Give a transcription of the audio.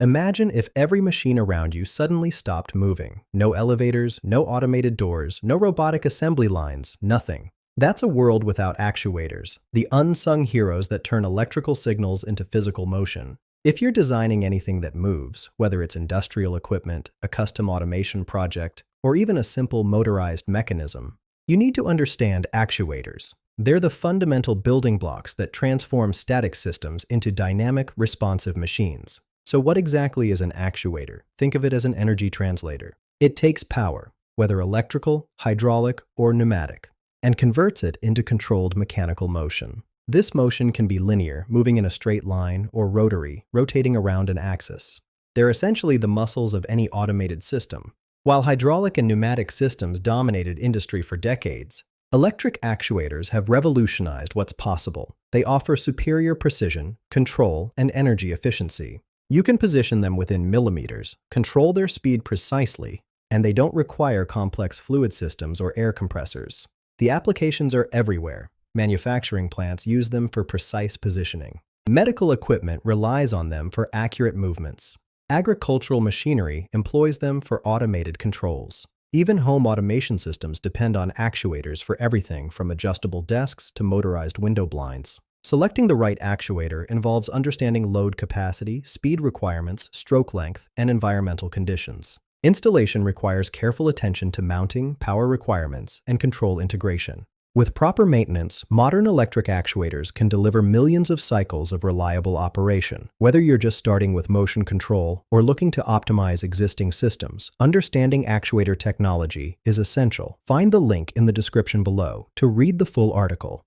Imagine if every machine around you suddenly stopped moving. No elevators, no automated doors, no robotic assembly lines, nothing. That's a world without actuators, the unsung heroes that turn electrical signals into physical motion. If you're designing anything that moves, whether it's industrial equipment, a custom automation project, or even a simple motorized mechanism, you need to understand actuators. They're the fundamental building blocks that transform static systems into dynamic, responsive machines. So what exactly is an actuator? Think of it as an energy translator. It takes power, whether electrical, hydraulic, or pneumatic, and converts it into controlled mechanical motion. This motion can be linear, moving in a straight line, or rotary, rotating around an axis. They're essentially the muscles of any automated system. While hydraulic and pneumatic systems dominated industry for decades, electric actuators have revolutionized what's possible. They offer superior precision, control, and energy efficiency. You can position them within millimeters, control their speed precisely, and they don't require complex fluid systems or air compressors. The applications are everywhere. Manufacturing plants use them for precise positioning. Medical equipment relies on them for accurate movements. Agricultural machinery employs them for automated controls. Even home automation systems depend on actuators for everything from adjustable desks to motorized window blinds. Selecting the right actuator involves understanding load capacity, speed requirements, stroke length, and environmental conditions. Installation requires careful attention to mounting, power requirements, and control integration. With proper maintenance, modern electric actuators can deliver millions of cycles of reliable operation. Whether you're just starting with motion control or looking to optimize existing systems, understanding actuator technology is essential. Find the link in the description below to read the full article.